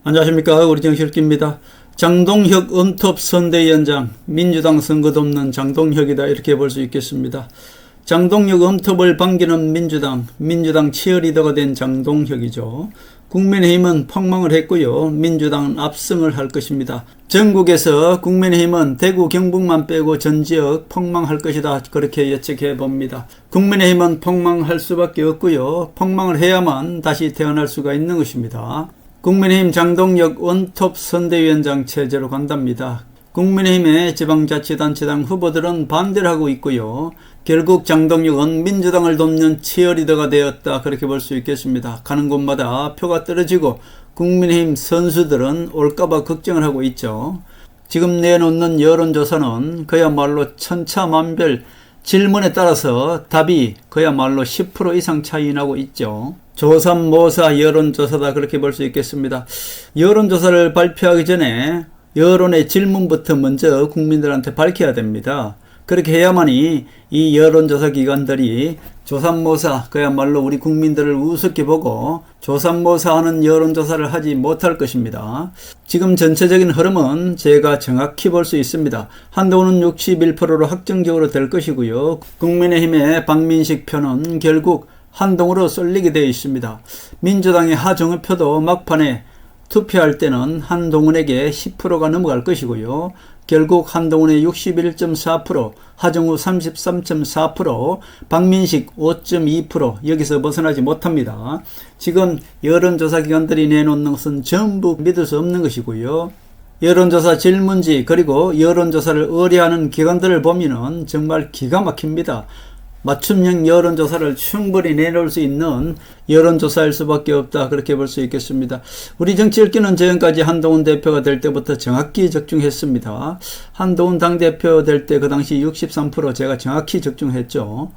안녕하십니까. 우리 정실기입니다. 장동혁 언톱 선대위원장, 민주당 선거도 없는 장동혁이다, 이렇게 볼 수 있겠습니다. 장동혁 언톱을 반기는 민주당 치어리더가 된 장동혁이죠. 국민의힘은 폭망을 했고요. 민주당은 압승을 할 것입니다. 전국에서 국민의힘은 대구 경북만 빼고 전 지역 폭망할 것이다, 그렇게 예측해 봅니다. 국민의힘은 폭망할 수밖에 없고요. 폭망을 해야만 다시 태어날 수가 있는 것입니다. 국민의힘 장동혁 원톱 선대위원장 체제로 간답니다. 국민의힘의 지방자치단체장 후보들은 반대를 하고 있고요. 결국 장동혁은 민주당을 돕는 치어리더가 되었다, 그렇게 볼 수 있겠습니다. 가는 곳마다 표가 떨어지고 국민의힘 선수들은 올까봐 걱정을 하고 있죠. 지금 내놓는 여론조사는 그야말로 천차만별, 질문에 따라서 답이 그야말로 10% 이상 차이 나고 있죠. 조삼모사 여론조사다, 그렇게 볼 수 있겠습니다. 여론조사를 발표하기 전에 여론의 질문부터 먼저 국민들한테 밝혀야 됩니다. 그렇게 해야만이 이 여론조사 기관들이 조삼모사, 그야말로 우리 국민들을 우습게 보고 조삼모사하는 여론조사를 하지 못할 것입니다. 지금 전체적인 흐름은 제가 정확히 볼 수 있습니다. 한동훈은 61%로 확정적으로 될 것이고요. 국민의힘의 박민식 표는 결국 한동으로 쏠리게 되어 있습니다. 민주당의 하정우 표도 막판에 투표할 때는 한동훈에게 10%가 넘어갈 것이고요. 결국 한동훈의 61.4%, 하정우 33.4%, 박민식 5.2%, 여기서 벗어나지 못합니다. 지금 여론조사 기관들이 내놓는 것은 전부 믿을 수 없는 것이고요. 여론조사 질문지, 그리고 여론조사를 의뢰하는 기관들을 보면은 정말 기가 막힙니다. 맞춤형 여론조사를 충분히 내놓을 수 있는 여론조사일 수밖에 없다, 그렇게 볼 수 있겠습니다. 우리 정치읽기는 지금까지 한동훈 대표가 될 때부터 정확히 적중했습니다. 한동훈 당대표 될 때 그 당시 63% 제가 정확히 적중했죠.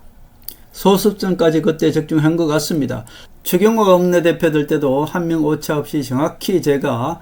소습점까지 그때 적중한 것 같습니다. 추경호가 원내대표 될 때도 한 명 오차 없이 정확히 제가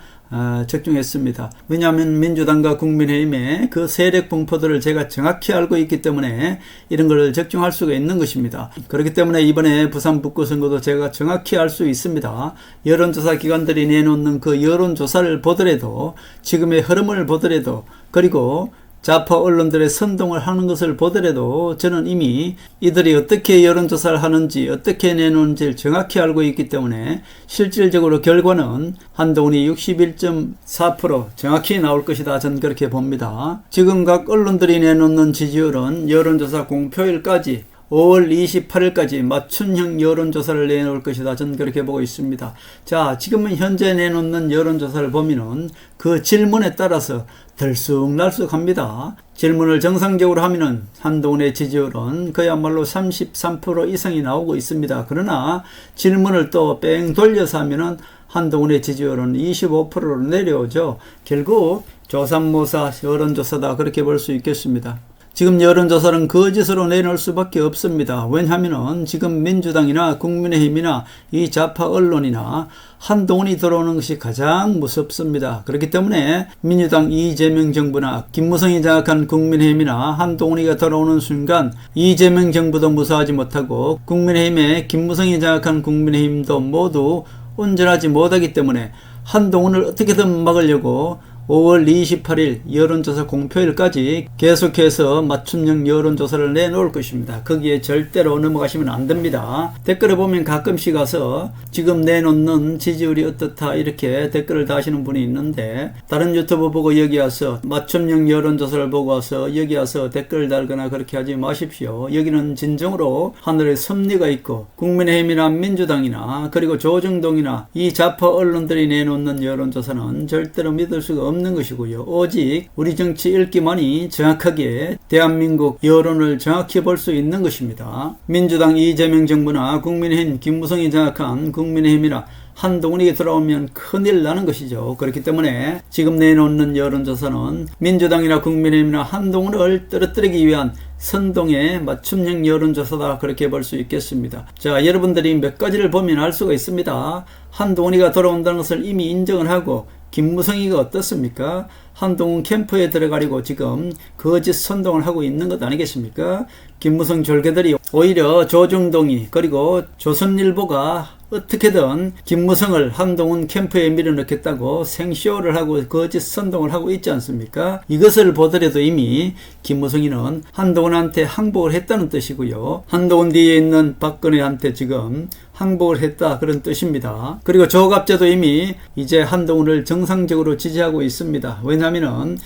적중했습니다. 왜냐하면 민주당과 국민의힘의 그 세력 분포들을 제가 정확히 알고 있기 때문에 이런 걸 적중할 수가 있는 것입니다. 그렇기 때문에 이번에 부산 북구 선거도 제가 정확히 알 수 있습니다. 여론조사 기관들이 내놓는 그 여론조사를 보더라도, 지금의 흐름을 보더라도, 그리고 좌파 언론들의 선동을 하는 것을 보더라도 저는 이미 이들이 어떻게 여론조사를 하는지, 어떻게 내놓는지를 정확히 알고 있기 때문에 실질적으로 결과는 한동훈이 61.4% 정확히 나올 것이다, 저는 그렇게 봅니다. 지금 각 언론들이 내놓는 지지율은 여론조사 공표일까지 5월 28일까지 맞춤형 여론조사를 내놓을 것이다, 저는 그렇게 보고 있습니다. 자, 지금은 현재 내놓는 여론조사를 보면은 그 질문에 따라서 들쑥날쑥합니다. 질문을 정상적으로 하면은 한동훈의 지지율은 그야말로 33% 이상이 나오고 있습니다. 그러나 질문을 또 뺑 돌려서 하면은 한동훈의 지지율은 25%로 내려오죠. 결국 조삼모사 여론조사다, 그렇게 볼 수 있겠습니다. 지금 여론조사는 거짓으로 내놓을 수밖에 없습니다. 왜냐하면 지금 민주당이나 국민의힘이나 이 좌파 언론이나 한동훈이 들어오는 것이 가장 무섭습니다. 그렇기 때문에 민주당 이재명 정부나 김무성이 장악한 국민의힘이나 한동훈이가 들어오는 순간 이재명 정부도 무서워하지 못하고 국민의힘의 김무성이 장악한 국민의힘도 모두 온전하지 못하기 때문에 한동훈을 어떻게든 막으려고 5월 28일 여론조사 공표일까지 계속해서 맞춤형 여론조사를 내놓을 것입니다. 거기에 절대로 넘어가시면 안 됩니다. 댓글에 보면 가끔씩 가서 지금 내놓는 지지율이 어떻다, 이렇게 댓글을 다시는 분이 있는데, 다른 유튜브 보고 여기 와서 맞춤형 여론조사를 보고 와서 여기 와서 댓글을 달거나 그렇게 하지 마십시오. 여기는 진정으로 하늘에 섭리가 있고 국민의힘이나 민주당이나 그리고 조중동이나 이 좌파 언론들이 내놓는 여론조사는 절대로 믿을 수가 없는 것이고요. 오직 우리 정치 읽기만이 정확하게 대한민국 여론을 정확히 볼 수 있는 것입니다. 민주당 이재명 정부나 국민의힘 김무성이 장악한 국민의힘이나 한동훈이 들어오면 큰일 나는 것이죠. 그렇기 때문에 지금 내놓는 여론조사는 민주당이나 국민의힘이나 한동훈을 떨어뜨리기 위한 선동의 맞춤형 여론조사다, 그렇게 볼 수 있겠습니다. 자, 여러분들이 몇 가지를 보면 알 수가 있습니다. 한동훈이가 돌아온다는 것을 이미 인정을 하고 김무성이가 어떻습니까? 한동훈 캠프에 들어가려고 지금 거짓 선동을 하고 있는 것 아니겠습니까? 김무성 졸개들이 오히려 조중동이 그리고 조선일보가 어떻게든 김무성을 한동훈 캠프에 밀어넣겠다고 생쇼를 하고 거짓 선동을 하고 있지 않습니까? 이것을 보더라도 이미 김무성이는 한동훈한테 항복을 했다는 뜻이고요. 한동훈 뒤에 있는 박근혜한테 지금 항복을 했다 그런 뜻입니다. 그리고 조갑제도 이미 이제 한동훈을 정상적으로 지지하고 있습니다. 왜냐하면은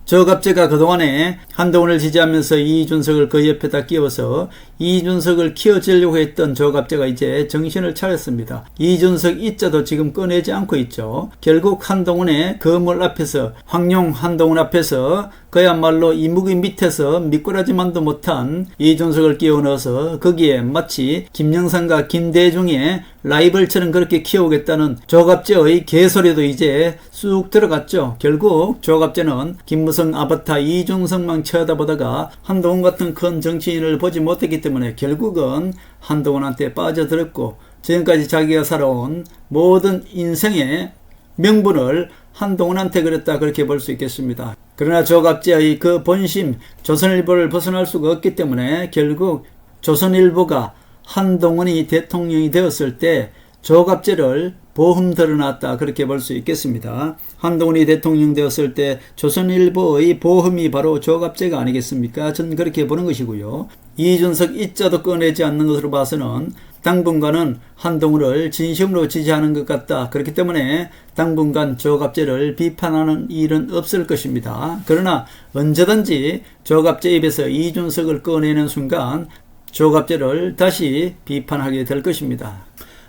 조갑제가 그동안에 한동훈을 지지하면서 이준석을 그 옆에다 끼워서 이준석을 키워주려고 했던 조갑제가 이제 정신을 차렸습니다. 이준석 이자도 지금 꺼내지 않고 있죠. 결국 한동훈의 거물 앞에서 황룡 한동훈 앞에서 그야말로 이무기 밑에서 미꾸라지만도 못한 이준석을 끼워 넣어서 거기에 마치 김영삼과 김대중의 라이벌처럼 그렇게 키우겠다는 조갑제의 개소리도 이제 쑥 들어갔죠. 결국 조갑제는 김무성 아바타 이준석만 쳐다보다가 한동훈 같은 큰 정치인을 보지 못했기 때문에 결국은 한동훈한테 빠져들었고 지금까지 자기가 살아온 모든 인생의 명분을 한동훈한테 그랬다 그렇게 볼 수 있겠습니다. 그러나 조갑제의 그 본심 조선일보를 벗어날 수가 없기 때문에 결국 조선일보가 한동훈이 대통령이 되었을 때 조갑제를 보험 들어놨다 그렇게 볼 수 있겠습니다. 한동훈이 대통령 되었을 때 조선일보의 보험이 바로 조갑제가 아니겠습니까? 저는 그렇게 보는 것이고요. 이준석 이자도 꺼내지 않는 것으로 봐서는 당분간은 한동훈을 진심으로 지지하는 것 같다. 그렇기 때문에 당분간 조갑제를 비판하는 일은 없을 것입니다. 그러나 언제든지 조갑제 입에서 이준석을 꺼내는 순간 조갑제를 다시 비판하게 될 것입니다.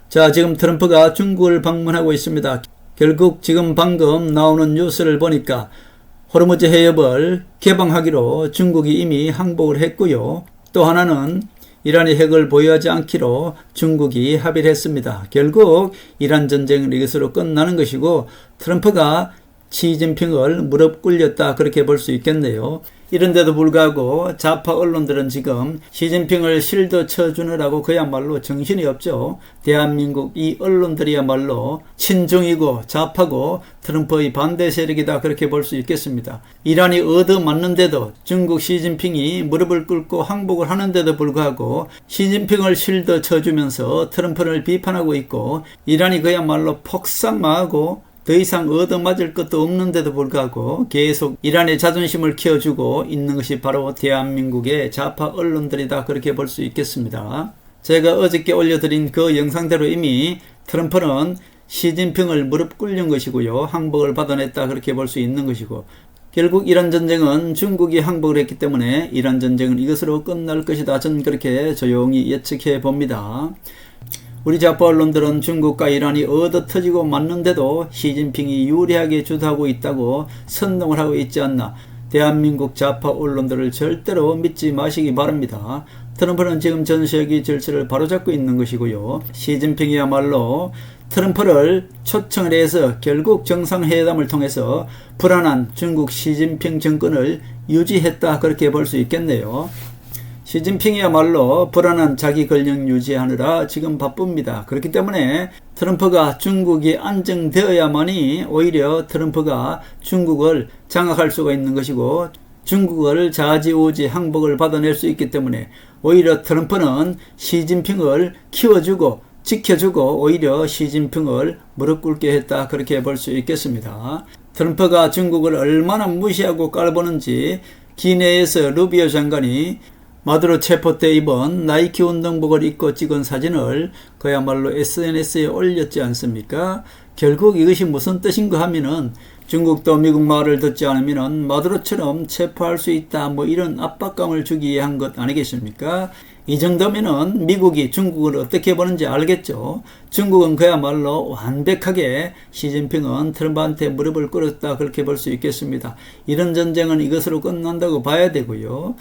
자, 지금 트럼프가 중국을 방문하고 있습니다. 결국 지금 방금 나오는 뉴스를 보니까 호르무즈 해협을 개방하기로 중국이 이미 항복을 했고요. 또 하나는 이란이 핵을 보유하지 않기로 중국이 합의를 했습니다. 결국 이란 전쟁은 이것으로 끝나는 것이고 트럼프가 시진핑을 무릎 꿇렸다 그렇게 볼 수 있겠네요. 이런데도 불구하고 좌파 언론들은 지금 시진핑을 실드 쳐주느라고 그야말로 정신이 없죠. 대한민국 이 언론들이야말로 친중이고 좌파고 트럼프의 반대 세력이다 그렇게 볼 수 있겠습니다. 이란이 얻어맞는데도 중국 시진핑이 무릎을 꿇고 항복을 하는데도 불구하고 시진핑을 실드 쳐주면서 트럼프를 비판하고 있고 이란이 그야말로 폭삭망하고 더 이상 얻어맞을 것도 없는데도 불구하고 계속 이란의 자존심을 키워주고 있는 것이 바로 대한민국의 좌파 언론들이다 그렇게 볼 수 있겠습니다. 제가 어저께 올려드린 그 영상대로 이미 트럼프는 시진핑을 무릎 꿇는 것이고요. 항복을 받아냈다 그렇게 볼 수 있는 것이고 결국 이란 전쟁은 중국이 항복을 했기 때문에 이란 전쟁은 이것으로 끝날 것이다. 저는 그렇게 조용히 예측해 봅니다. 우리 좌파 언론들은 중국과 이란이 얻어 터지고 맞는데도 시진핑이 유리하게 주도하고 있다고 선동을 하고 있지 않나. 대한민국 좌파 언론들을 절대로 믿지 마시기 바랍니다. 트럼프는 지금 전 세계 질서를 바로잡고 있는 것이고요. 시진핑이야말로 트럼프를 초청을 해서 결국 정상회담을 통해서 불안한 중국 시진핑 정권을 유지했다 그렇게 볼 수 있겠네요. 시진핑이야말로 불안한 자기 권력 유지하느라 지금 바쁩니다. 그렇기 때문에 트럼프가 중국이 안정되어야만이 오히려 트럼프가 중국을 장악할 수가 있는 것이고 중국을 좌지우지 항복을 받아낼 수 있기 때문에 오히려 트럼프는 시진핑을 키워주고 지켜주고 오히려 시진핑을 무릎 꿇게 했다 그렇게 볼 수 있겠습니다. 트럼프가 중국을 얼마나 무시하고 깔보는지 기내에서 루비오 장관이 마두로 체포 때 입은 나이키 운동복을 입고 찍은 사진을 그야말로 SNS에 올렸지 않습니까? 결국 이것이 무슨 뜻인가 하면은 중국도 미국 말을 듣지 않으면은 마두로처럼 체포할 수 있다 뭐 이런 압박감을 주기 위한 것 아니겠습니까? 이 정도면은 미국이 중국을 어떻게 보는지 알겠죠. 중국은 그야말로 완벽하게 시진핑은 트럼프한테 무릎을 꿇었다 그렇게 볼 수 있겠습니다. 이런 전쟁은 이것으로 끝난다고 봐야 되고요.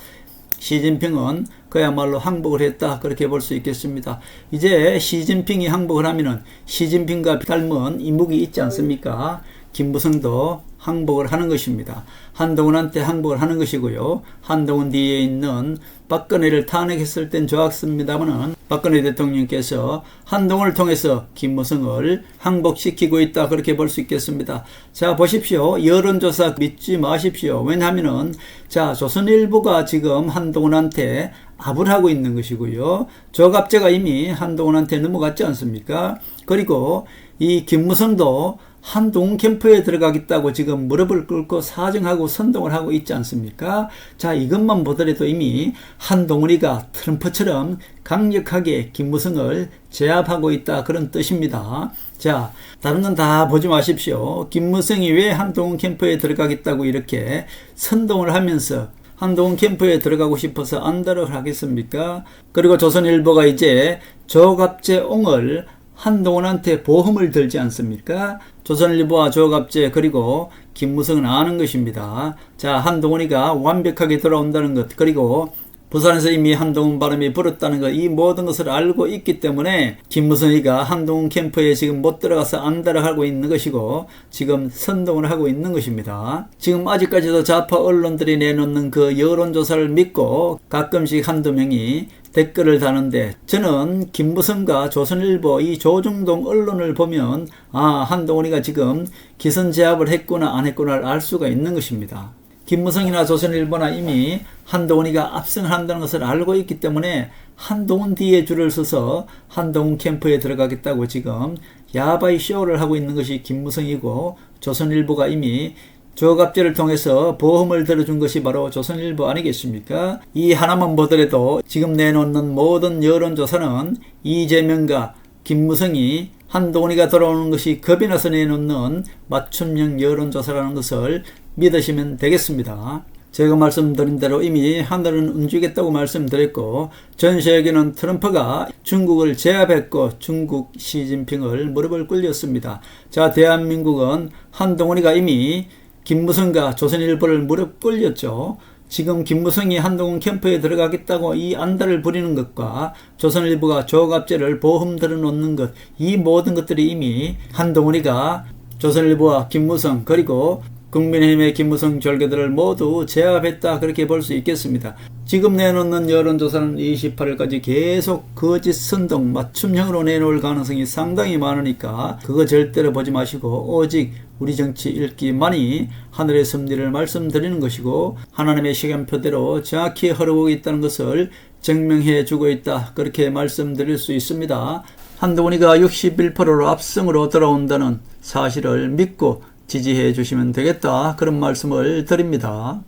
시진핑은 그야말로 항복을 했다 그렇게 볼 수 있겠습니다. 이제 시진핑이 항복을 하면은 시진핑과 닮은 인물이 있지 않습니까? 김무성도 항복을 하는 것입니다. 한동훈한테 항복을 하는 것이고요. 한동훈 뒤에 있는 박근혜를 탄핵했을 땐 좋았습니다만은 박근혜 대통령께서 한동훈을 통해서 김무성을 항복시키고 있다, 그렇게 볼 수 있겠습니다. 자, 보십시오. 여론조사 믿지 마십시오. 왜냐하면은 자, 조선일보가 지금 한동훈한테 압을 하고 있는 것이고요. 조갑제가 이미 한동훈한테 넘어갔지 않습니까? 그리고 이 김무성도 한동훈 캠프에 들어가겠다고 지금 무릎을 꿇고 사정하고 선동을 하고 있지 않습니까? 자, 이것만 보더라도 이미 한동훈이가 트럼프처럼 강력하게 김무성을 제압하고 있다, 그런 뜻입니다. 자, 다른 건 다 보지 마십시오. 김무성이 왜 한동훈 캠프에 들어가겠다고 이렇게 선동을 하면서 한동훈 캠프에 들어가고 싶어서 안달을 하겠습니까? 그리고 조선일보가 이제 조갑제옹을 한동훈한테 보험을 들지 않습니까? 조선일보와 조갑제 그리고 김무성은 아는 것입니다. 자, 한동훈이가 완벽하게 돌아온다는 것, 그리고 부산에서 이미 한동훈 바람이 불었다는 것, 이 모든 것을 알고 있기 때문에 김무성이가 한동훈 캠프에 지금 못 들어가서 안달을 하고 있는 것이고 지금 선동을 하고 있는 것입니다. 지금 아직까지도 좌파 언론들이 내놓는 그 여론조사를 믿고 가끔씩 한두 명이 댓글을 다는데, 저는 김무성과 조선일보 이 조중동 언론을 보면 한동훈이가 지금 기선제압을 했구나 안 했구나를 알 수가 있는 것입니다. 김무성이나 조선일보나 이미 한동훈이가 압승을 한다는 것을 알고 있기 때문에 한동훈 뒤에 줄을 서서 한동훈 캠프에 들어가겠다고 지금 야바이 쇼를 하고 있는 것이 김무성이고, 조선일보가 이미 조갑제를 통해서 보험을 들어준 것이 바로 조선일보 아니겠습니까? 이 하나만 보더라도 지금 내놓는 모든 여론조사는 이재명과 김무성이 한동훈이가 돌아오는 것이 겁이 나서 내놓는 맞춤형 여론조사라는 것을 믿으시면 되겠습니다. 제가 말씀드린 대로 이미 하늘은 움직였다고 말씀드렸고, 전 세계는 트럼프가 중국을 제압했고 중국 시진핑을 무릎을 꿇렸습니다. 자, 대한민국은 한동훈이가 이미 김무성과 조선일보를 무릎 꿇렸죠. 지금 김무성이 한동훈 캠프에 들어가겠다고 이 안달을 부리는 것과 조선일보가 조갑제를 보험 들어놓는 것, 이 모든 것들이 이미 한동훈이가 조선일보와 김무성 그리고 국민의힘의 김무성 절개들을 모두 제압했다, 그렇게 볼 수 있겠습니다. 지금 내놓는 여론조사는 28일까지 계속 거짓 선동 맞춤형으로 내놓을 가능성이 상당히 많으니까 그거 절대로 보지 마시고 오직 우리 정치 읽기만이 하늘의 섭리를 말씀드리는 것이고 하나님의 시간표대로 정확히 흐르고 있다는 것을 증명해 주고 있다, 그렇게 말씀드릴 수 있습니다. 한동훈이가 61%로 압승으로 돌아온다는 사실을 믿고 지지해 주시면 되겠다, 그런 말씀을 드립니다.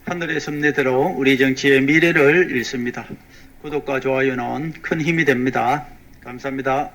하늘의 섭리대로 우리 정치의 미래를 읽습니다. 구독과 좋아요는 큰 힘이 됩니다. 감사합니다.